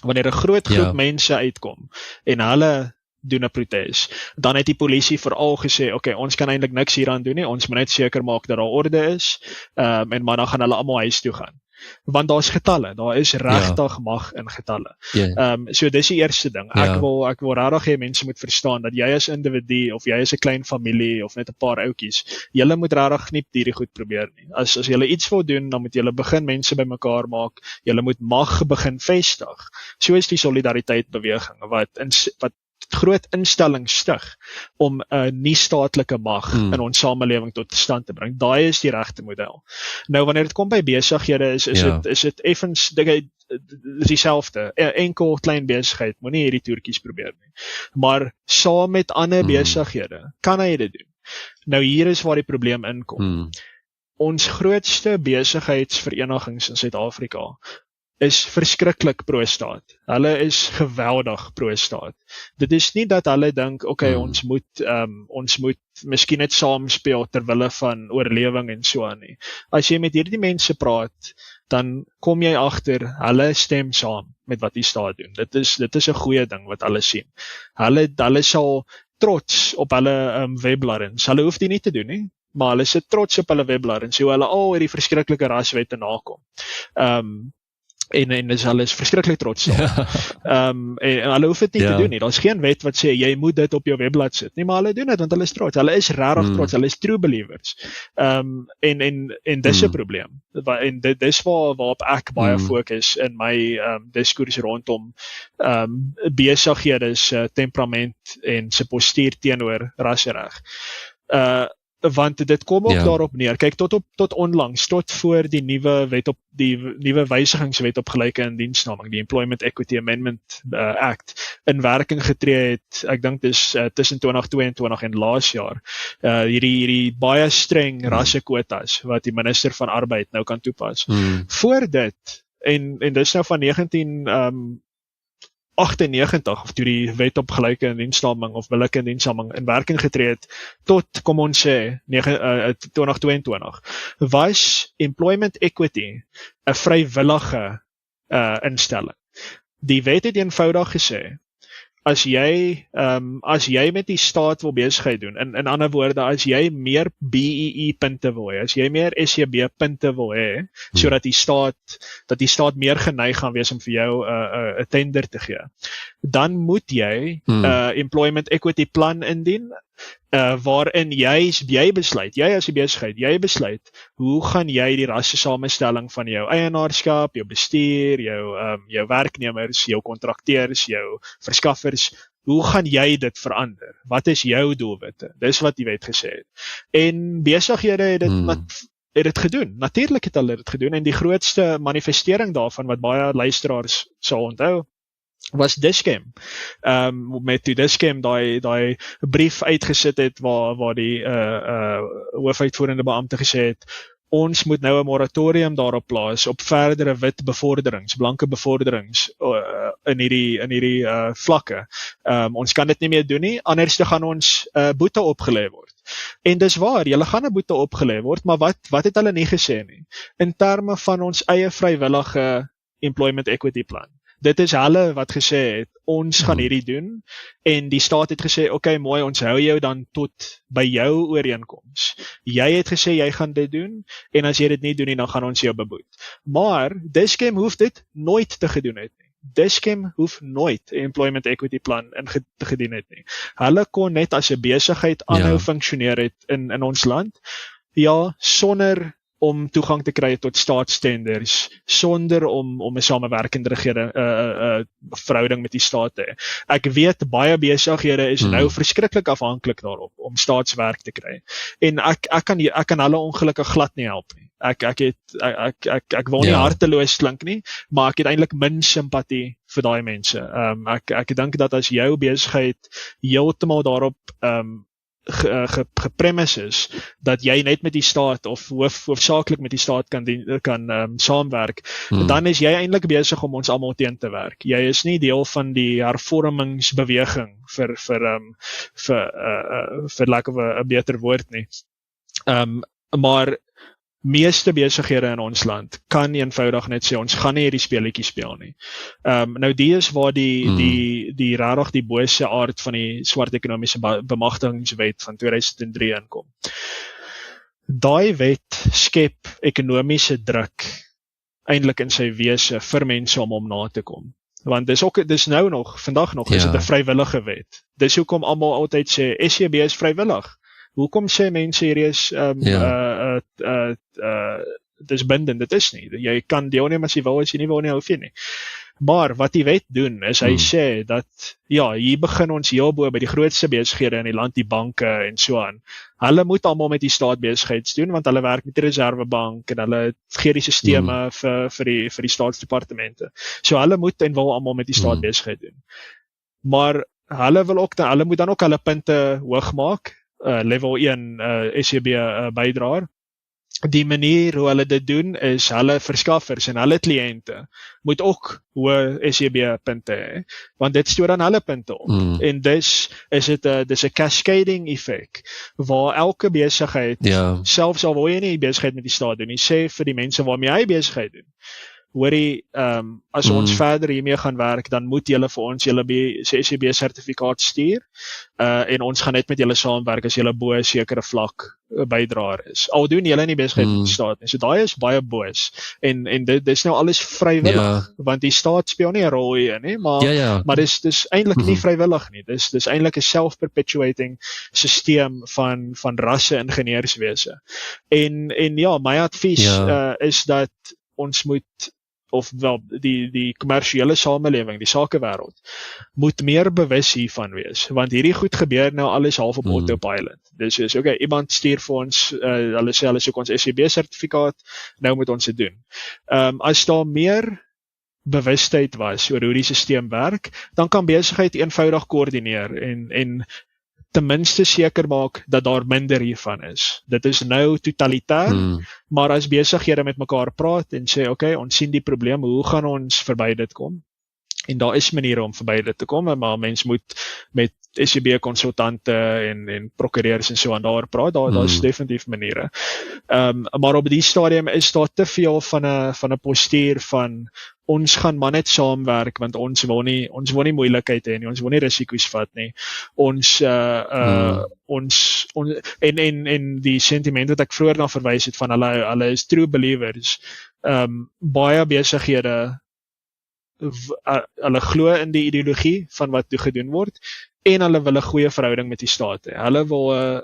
Speaker 3: Wanneer 'n groot groep mense uitkom en hulle doen 'n protes, dan het die polisie veral gesê, okay, ons kan eintlik niks hieraan doen nie, ons moet net seker maak dat daar orde is, en maar dan gaan hulle almal huis toe gaan. Want daar's getalle, daar is regtig mag in getalle. So dis die eerste ding. Ek wil regtig hê mense moet verstaan dat jy as individu of jy is 'n klein familie of net 'n paar outjies, julle moet regtig nie hierdie goed probeer nie. As julle iets wil doen, dan moet julle begin mense bymekaar maak. Julle moet mag begin vestig. So is die solidariteit beweging wat groot instellings stig om 'n nie-staatlike mag in ons samelewing tot stand te bring. Daai is die regte model. Nou wanneer dit kom by besighede is dit effens dieselfde. Enkel klein besigheid, moenie hierdie toertjies probeer nie. Maar saam met ander besighede kan hy dit doen. Nou hier is waar die probleem inkom. Ons grootste besigheidsverenigings in Suid-Afrika is verskriklik pro-staat. Hulle is geweldig pro-staat. Dit is nie dat hulle dink, ons moet miskien net saam speel ter wille van oorlewing en so aan nie. As jy met hierdie mense praat, dan kom jy agter, hulle stem saam met wat die staat doen. Dit is 'n goeie ding wat hulle sien. Hulle sal trots op hulle webladdens. Hulle hoef dit nie te doen nie, maar hulle sit trots op hulle webladdens, so hulle al hierdie verskriklike raswette nakom. En hulle is verskriklik trots daarop. En hulle hoef dit nie te doen nie. Daar's geen wet wat sê jy moet dit op jou webblad sit nie, maar hulle doen dit want hulle is trots. Hulle is regtig trots. Hulle is true believers. En dis 'n probleem. En dis waarop ek baie fokus in my diskurs rondom besighede se temperament en se postuur teenoor rassereg. Want dit kom ook daarop neer. Kyk, tot onlangs, tot voor die nuwe wysigingswet op gelyke indiensneming, die Employment Equity Amendment Act, in werking getree het, ek dink dis tussen 2022 en laas jaar, hierdie baie streng rassekwotas wat die minister van Arbeid nou kan toepas. Voor dit, en dis nou van 1998, of toe die wet op gelyke indiensneming of billike indiensneming in werking getree het, tot, kom ons sê, 2022, was Employment Equity 'n vrywillige instelling. Die wet het eenvoudig gesê, as jy met die staat wil besigheid doen, in ander woorde, as jy meer BEE punte wil hê, as jy meer SCB punte wil hê, sodat die staat meer geneig gaan wees om vir jou 'n tender te gee, dan moet jy Employment Equity plan indien, waarin jy besluit, jy as die besigheid, jy besluit, hoe gaan jy die rassesamestelling van jou eienaarskap, jou bestuur, jou werknemers, jou kontrakteurs, jou verskaffers, hoe gaan jy dit verander? Wat is jou doelwitte? Dis wat die wet gesê het. En besighede het dit gedoen. Natuurlik het hulle dit gedoen, en die grootste manifestering daarvan, wat baie luisteraars sal onthou, was Dis-Chem. Met die Dis-Chem daai brief uitgesit het waar die hoofuitvoerende beampte gesê het, ons moet nou 'n moratorium daarop plaas op verdere wit bevorderings, blanke bevorderings in hierdie vlakke. Ons kan dit nie meer doen nie, anders gaan ons boete opgelê word. En dis waar, julle gaan 'n boete opgelê word, maar wat het hulle nie gesê nie? In terme van ons eie vrywillige Employment Equity plan. Dit is hulle wat gesê het, ons gaan hierdie doen, en die staat het gesê, mooi, ons hou jou dan tot by jou ooreenkoms. Jy het gesê, jy gaan dit doen, en as jy dit nie doen nie, dan gaan ons jou beboet. Maar, Dis-Chem hoef dit nooit te gedoen het nie. Dis-Chem hoef nooit 'n Employment Equity plan te gedien het nie. Hulle kon net as 'n besigheid aanhou funksioneer het in ons land, sonder om toegang te kry tot staatstenders, sonder om 'n samewerkende verhouding met die staat te hê. Ek weet baie besighede is nou verskriklik afhanklik daarop om staatswerk te kry. En ek kan hulle ongelukkig glad nie help nie. Ek wil nie harteloos klink nie, maar ek het eintlik min simpatie vir daai mense. Ek dink dat as jou besigheid heeltemal daarop gepremise is, dat jy net met die staat of hoofsaaklik met die staat kan saamwerk, dan is jy eintlik besig om ons almal teen te werk. Jy is nie deel van die hervormingsbeweging vir lack of 'n beter woord nie. Maar meeste besighede in ons land kan eenvoudig net sê, ons gaan nie hierdie speletjie speel nie. Nou die is waar die rarig die bose aard van die swart ekonomiese bemagtigingswet van 2003 inkom. Daai wet skep ekonomiese druk eintlik in sy wese vir mense om na te kom. Want dis nou nog, vandag nog, is dit 'n vrywillige wet. Dis hoekom almal altyd sê, SCB is vrywillig. Hoekom sê mense hierdie is dis bindend? Dit is nie. Jy kan deelneem as jy wil, as jy nie wil nie, hoef jy nie. Maar wat die wet doen is hy sê dat ja, hier begin ons heel bo by die grootste besighede in die land, die banke en so aan. Hulle moet almal met die staat besigheids doen want hulle werk met die Reservebank en hulle gee die sisteme vir die staatsdepartemente. So hulle moet en wil almal met die staat besigheid doen. Maar hulle moet dan ook hulle punte hoog maak, level 1 SEB bydraer. Die manier hoe hulle dit doen is hulle verskaffers en hulle kliënte moet ook hoë SEB punte hê, want dit stoor dan hulle punte op. En dis is dis 'n cascading effek waar elke besigheid, selfs al wil jy nie besigheid met die staat doen nie, sê vir die mense waarmee hy besigheid doen. Hoorie, as ons verder hiermee gaan werk, dan moet julle vir ons julle SEB sertifikaat stuur, en ons gaan net met julle saamwerk as julle bo 'n sekere vlak bydraer is. Al doen julle nie besigheid met die staat nie. So daai is baie boos. En dit is nou alles vrywillig, want die staat speel nie 'n rol hier nie, maar dis eintlik nie vrywillig nie. Dis eintlik 'n self-perpetuating stelsel van rasse ingenieurswese. En ja, my advies is dat ons moet of wel die kommersiële samelewing, die sakewêreld, moet meer bewus hiervan wees, want hierdie goed gebeur nou alles half op autopilot. Dis is, okay, iemand stuur vir ons, hulle sê hulle soek ons SEB sertifikaat, nou moet ons dit doen. As daar meer bewustheid was oor hoe die stelsel werk, dan kan besigheid eenvoudig koördineer en ten minste seker maak dat daar minder hiervan is. Dit is nou totalitair, maar as besighede met mekaar praat en sê, okay, ons sien die probleem, hoe gaan ons verby dit kom? En daar is maniere om verby dit te kom, maar mens moet met SEB-konsultante en prokureurs en so aan daar praat, daar is definitief maniere. Maar op die stadium is daar te veel van 'n postuur van ons gaan maar net saamwerk want ons wil nie moeilikheid hê nie, ons wil nie risiko's vat nie. En die sentiment wat ek vroeër na verwys het van hulle is true believers. Baie besighede hulle glo in die ideologie van wat toe gedoen word en hulle wil 'n goeie verhouding met die staat hê. Hulle wil 'n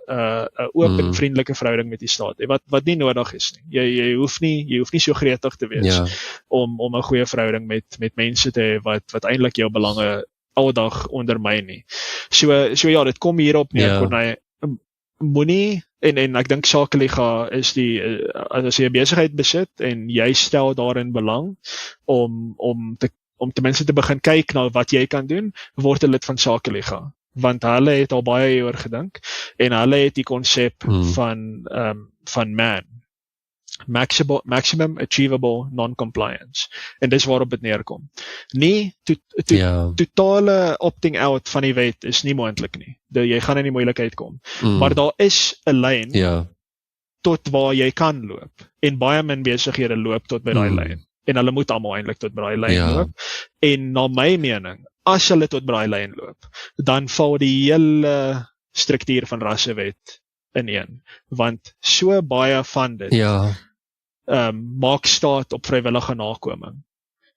Speaker 3: oop en vriendelike verhouding met die staat hê, wat nie nodig is nie. Jy hoef nie so gretig te wees om 'n goeie verhouding met mense te hê wat eintlik jou belange aldag ondermyn nie. So ja, dit kom hierop neer, Corneille, moenie en ek dink Sakeliga is as jy 'n besigheid besit en jy stel daarin belang om ten minste te begin kyk na wat jy kan doen, word 'n lid van Sakeliga, want hulle het al baie hieroor gedink en hulle het die konsep van MAN, Maximum Achievable Non-Compliance, en dis waarop dit neerkom. Nie totale opting out van die wet is nie moontlik nie. Jy gaan in die moeilikheid kom, maar daar is 'n lyn tot waar jy kan loop, en baie min besighede loop tot by daai lyn. En hulle moet almal eintlik tot by daai lyn loop. En na my mening, as hulle tot by daai lyn loop, dan val die hele struktuur van rassewet ineen. Want so baie van dit maak staat op vrywillige nakoming.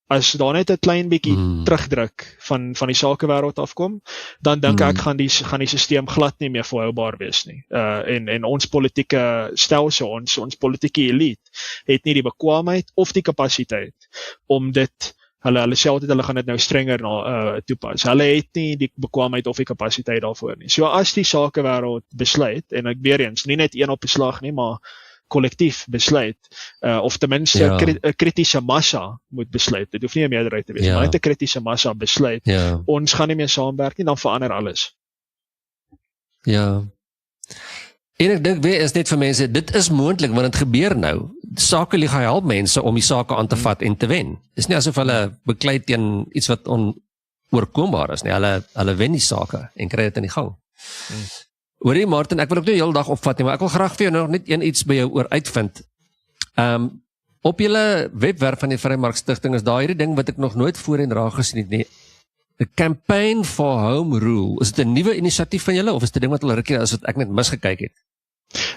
Speaker 3: As daar net 'n klein bietjie terugdruk van die sakewêreld afkom, dan dink ek gaan die stelsel glad nie meer volhoubaar wees nie. En ons politieke stelsel, ons politieke elite het nie die bekwaamheid of die kapasiteit om dit, hulle sê altyd hulle gaan dit nou strenger toepas. Hulle het nie die bekwaamheid of die kapasiteit daarvoor nie. So as die sakewêreld besluit, en ek weer eens, nie net een op 'n slag nie, maar kollektief besluit, of ten minste 'n kritiese massa moet besluit. Dit hoef nie 'n meerderheid te wees, maar net 'n kritiese massa besluit. Ons gaan nie meer saamwerk nie, dan verander alles.
Speaker 1: Ja. En ek dink weer is net vir mense, dit is moontlik want dit gebeur nou. Sakeliga help mense om die sake aan te vat en te wen. Dis nie asof hulle beklei teen iets wat onoorkombaar is nie. Hulle wen die sake en kry dit in die gang. Hoorie Martin, ek wil ook nie die hele dag opvat nie, maar ek wil graag vir jou nog net iets by jou oor uitvind. Op julle webwerf van die Vrymarkstigting is daar hierdie ding wat ek nog nooit voorheen raak gesien het nie. The Campaign for Home Rule. Is dit 'n nuwe inisiatief van julle of is dit 'n ding wat al rukkie is wat ek net misgekyk het?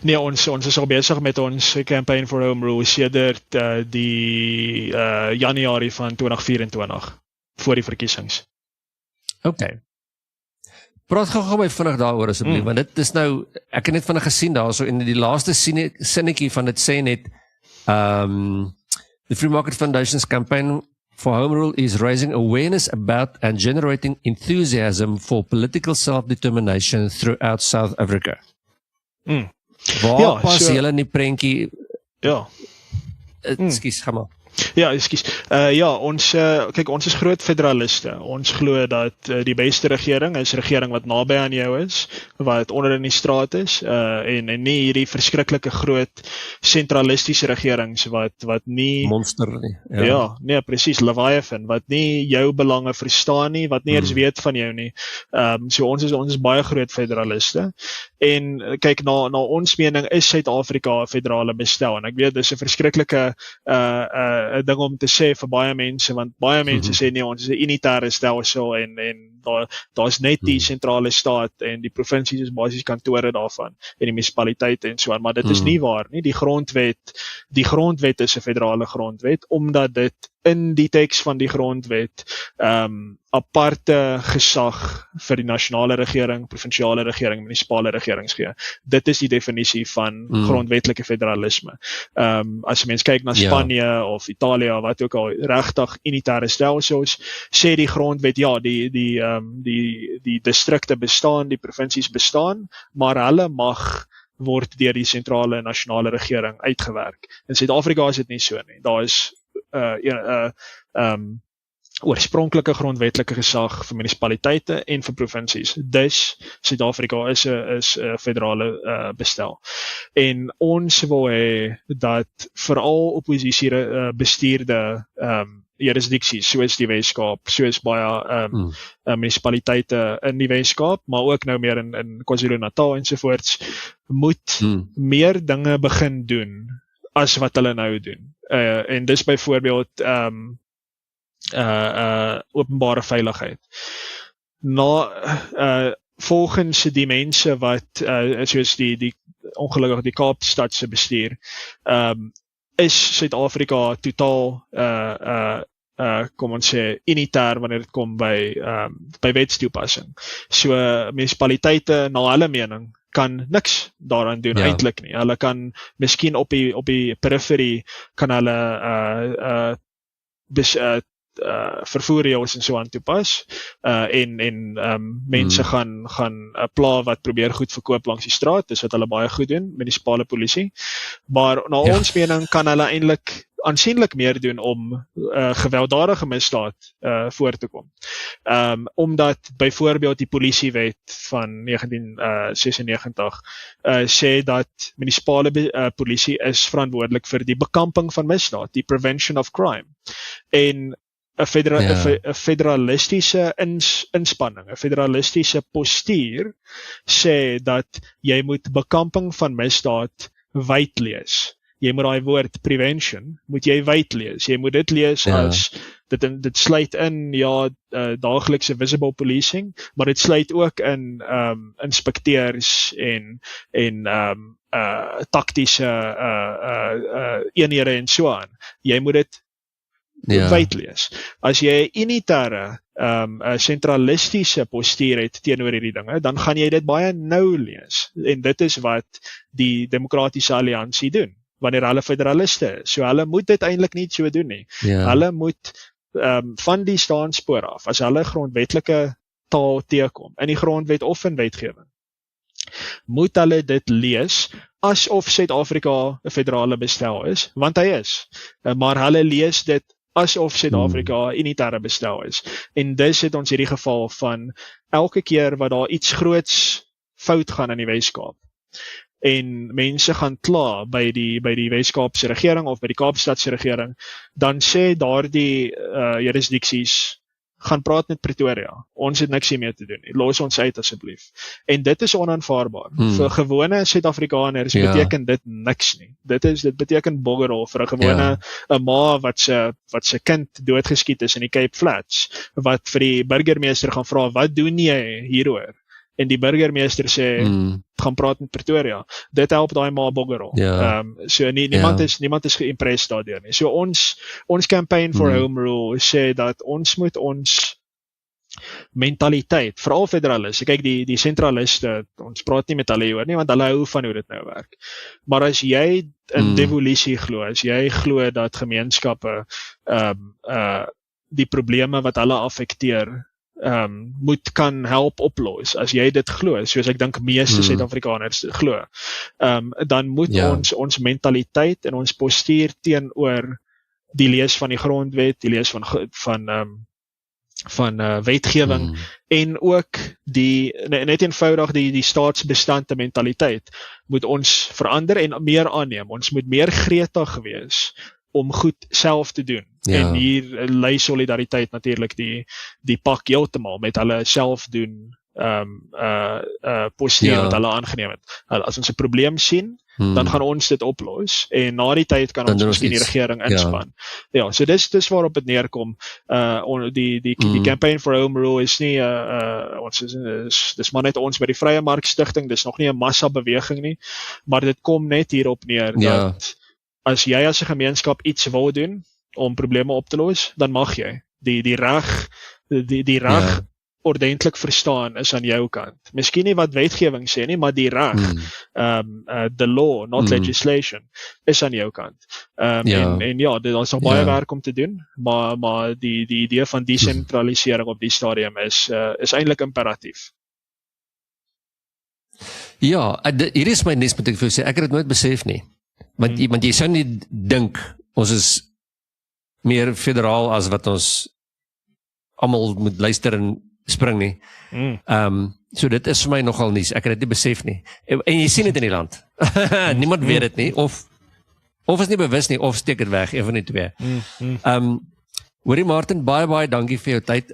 Speaker 3: Nee, ons is al besig met ons Campaign for Home Rule sedert die Januarie van 2024 voor die verkiesings.
Speaker 1: Okay. Praat gou my vinnig daaroor asseblief, want dit is nou, ek het net vinnig gesien daarso in die laaste sinnetjie van dit sê net, the Free Market Foundation's campaign for Home Rule is raising awareness about and generating enthusiasm for political self-determination throughout South Africa. Waar
Speaker 3: Ja,
Speaker 1: pas
Speaker 3: so-
Speaker 1: julle in die prentjie?
Speaker 3: Ja.
Speaker 1: Ekskuus, gaan maar.
Speaker 3: Ja, ekskuus. Ons kyk, ons is groot federaliste. Ons glo dat die beste regering is regering wat naby aan jou is, wat onder in die straat is, en nie hierdie verskriklike groot sentralistiese regerings wat nie
Speaker 1: Monster nie.
Speaker 3: Ja, nee, presies, Leviathan, wat nie jou belange verstaan nie, wat nie eers weet van jou nie. So ons is baie groot federaliste. En kyk, na ons mening is Suid-Afrika 'n federale bestel. En ek weet dis 'n verskriklike 'n ding om te sê vir baie mense, want baie mense sê nee, ons is 'n unitêre stelsel en daar's net die sentrale staat en die provinsies is basies kantore daarvan en die munisipaliteite en so aan, maar dit is nie waar nie. Die grondwet is 'n federale grondwet omdat dit in die teks van die grondwet aparte gesag vir die nasionale regering, provinsiale regering, munisipale regerings gee. Dit is die definisie van grondwetlike federalisme. As mens kyk na Spanje of Italië of wat ook al, regtig unitêre stelsels, sê die grondwet ja, die distrikte bestaan, die provinsies bestaan, maar hulle mag word deur die sentrale en nasionale regering uitgewerk. In Suid-Afrika is dit nie so nie. Daar is oorspronklike grondwetlike gesag vir munisipaliteite en vir provinsies. Dus Suid-Afrika is 'n federale bestel. En ons wil hê dat veral opposisie bestuurde jurisdiksies soos die Weskaap, soos baie munisipaliteite in die Weskaap, maar ook nou meer in KwaZulu-Natal ensovoorts, moet meer dinge begin doen as wat hulle nou doen. En dis byvoorbeeld openbare veiligheid. Volgens die mense wat soos die ongelukkig die Kaapstadse bestuur, is Suid-Afrika totaal kom ons sê unitêr wanneer dit kom by wetstoepassing. So munisipaliteite na hulle mening kan niks daaraan doen eintlik nie. Hulle kan miskien op die periferie kan hulle vervoerreëls en so aan toepas en mense gaan 'n pla wat probeer goed verkoop langs die straat, dis wat hulle baie goed doen, munisipale polisie. Maar na ons mening kan hulle eintlik aansienlik meer doen om gewelddadige misdaad voor te kom. Omdat byvoorbeeld die polisiewet van 1996 sê dat munisipale polisie is verantwoordelik vir die bekamping van misdaad, die prevention of crime. En 'n federalistiese inspanning, 'n federalistiese postuur sê dat jy moet bekamping van misdaad wyd lees. Jy moet daai woord prevention, moet jy wyd lees. Jy moet dit lees as dit sluit in daaglikse visible policing, maar dit sluit ook in inspekteurs en taktiese eenhede en so aan. Jy moet dit wyd lees. As jy 'n unitêre sentralistiese postuur het teenoor hierdie dinge, dan gaan jy dit baie nou lees. En dit is wat die Demokratiese Alliansie doen wanneer hulle federaliste is. So hulle moet dit eintlik nie so doen nie. Hulle moet van die staanspoor af, as hulle grondwetlike taal teekom, in die grondwet of in wetgewing, moet hulle dit lees asof Suid-Afrika 'n federale bestel is, want hy is. Maar hulle lees dit asof Suid-Afrika 'n unitêre bestel is. En dis het ons hierdie geval van elke keer wat daar iets groots fout gaan in die Weskaap en mense gaan kla by die Weskaapse regering of by die Kaapstadse regering, dan sê daardie jurisdiksies, gaan praat met Pretoria. Ons het niks hiermee te doen nie. Los ons uit asseblief. En dit is onaanvaarbaar. Vir gewone Suid-Afrikaners beteken dit niks nie. Dit beteken boggerol vir 'n gewone 'n ma wat se kind doodgeskiet is in die Cape Flats, wat vir die burgemeester gaan vra, wat doen jy hieroor? En die burgemeester sê, gaan praat met Pretoria. Dit help daai ma boggerol. So niemand is geïmpressed daardeur nie. So ons campaign for Home Rule sê dat ons moet ons mentaliteit, veral federaliste, kyk die sentraliste, ons praat nie met hulle hieroor nie, want hulle hou van hoe dit nou werk. Maar as jy in devolusie glo, as jy glo dat gemeenskappe die probleme wat hulle affekteer moet kan help oplos, as jy dit glo, soos ek dink meeste Suid-Afrikaners glo, dan moet ons mentaliteit en ons postuur teenoor die lees van die grondwet, die lees van wetgewing en ook net eenvoudig die staatsbestande mentaliteit moet ons verander en meer aanneem. Ons moet meer gretig wees om goed self te doen. En hier lei solidariteit natuurlik die pak heeltemal met hulle self doen postuur wat hulle aangeneem het. As ons 'n probleem sien, dan gaan ons dit oplos en na die tyd kan ons miskien die regering inspan. Ja, so dis waarop dit neerkom. Die campaign for home rule is nie dis maar net ons by die Vrye Mark Stichting, dis nog nie 'n massa beweging nie, maar dit kom net hierop neer dat as jy as 'n gemeenskap iets wil doen om probleme op te los, dan mag jy. Die reg ordentlik verstaan is aan jou kant. Miskien nie wat wetgewing sê nie, maar die reg, the law, not legislation, is aan jou kant. En daar is nog baie werk om te doen, maar die idee van desentralisering op die stadium is eintlik imperatief.
Speaker 1: Ja, hier is my nes, moet ek vir jou sê, ek het dit nooit besef nie. Want jy sou nie dink, ons is meer federaal as wat ons almal moet luister en spring nie. So dit is vir my nogal nuus, ek het dit nie besef nie. En jy sien dit in die land. Niemand weet dit nie, of is nie bewus nie, of steek dit weg, een van die twee. Hoorie Martin, baie dankie vir jou tyd.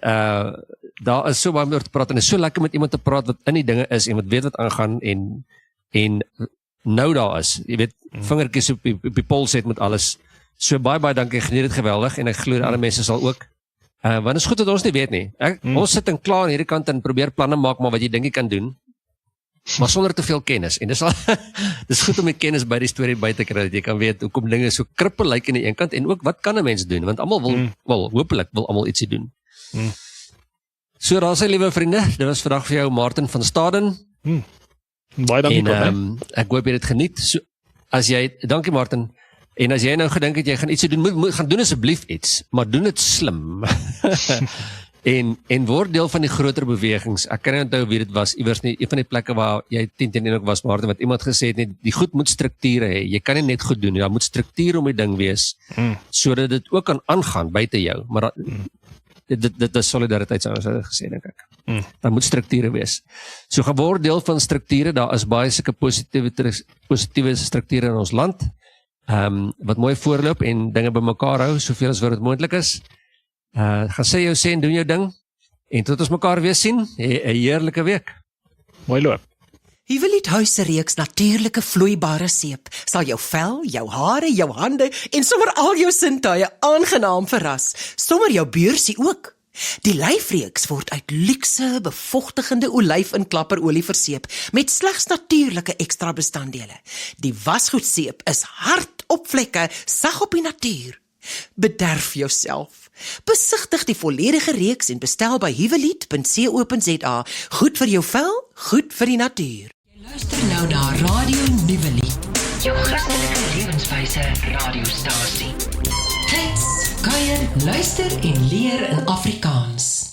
Speaker 1: Daar is so baie meer te praat, en het is so lekker met iemand te praat wat in die dinge is, en wat weet wat aangaan, en nou daar is, jy weet, vingertjies op die pols het met alles. So baie dankie, ek geniet dit geweldig, en ek glo die ander mense sal ook. Want het is goed dat ons nie weet nie. Ons sit en klaar aan hierdie kant en probeer planne maak, maar wat jy dink jy kan doen, maar sonder te veel kennis. En dis goed om die kennis by die storie by te kry, dat jy kan weet hoekom dinge so krippel lyk aan die een kant, en ook wat kan 'n mens doen, want almal hopelik wil almal ietsie doen. So daar sy, liewe vriende, dit was vandag vir jou Martin van Staden.
Speaker 3: Baie dankie.
Speaker 1: En ek hoop jy het geniet. So, dankie Martin. En as jy nou gedink het, jy gaan iets doen, gaan doen asseblief iets, maar doen dit slim. en word deel van die groter bewegings. Ek kan nie onthou wie dit was, iewers nie, een van die plekke waar jy 10 ook was, Martin, wat iemand gesê het, die goed moet strukture hê. Jy kan nie net goed doen, daar moet struktuur om die ding wees, sodat dit ook kan aangaan buite jou. Maar dit is solidariteit, soos hy gesê, dink ek. Daar moet strukture wees. So geword deel van strukture, daar is baie sulke positiewe strukture in ons land, wat mooi voorloop en dinge by mekaar hou, soveel as wat dit moontlik is. Gaan sê jou sê en doen jou ding, en tot ons mekaar weer sien, 'n heerlike week.
Speaker 3: Mooi loop.
Speaker 2: Hiewelied Huis se reeks natuurlike vloeibare seep sal jou vel, jou hare, jou hande en sommer al jou sintuie aangenaam verras, sommer jou beursie ook. Die lyfreeks word uit luukse, bevochtigende olyf en klapperolie verseep met slegs natuurlike ekstra bestanddele. Die wasgoedseep is hard op vlekke, sag op die natuur. Bederf jouself. Besigtig die volledige reeks en bestel by hiewelied.co.za. Goed vir jou vel, goed vir die natuur. Jy luister nou na Radio Nuwelie, jou Christelike lewenswyse radiostasie. Klets, kuier, luister en leer in Afrikaans.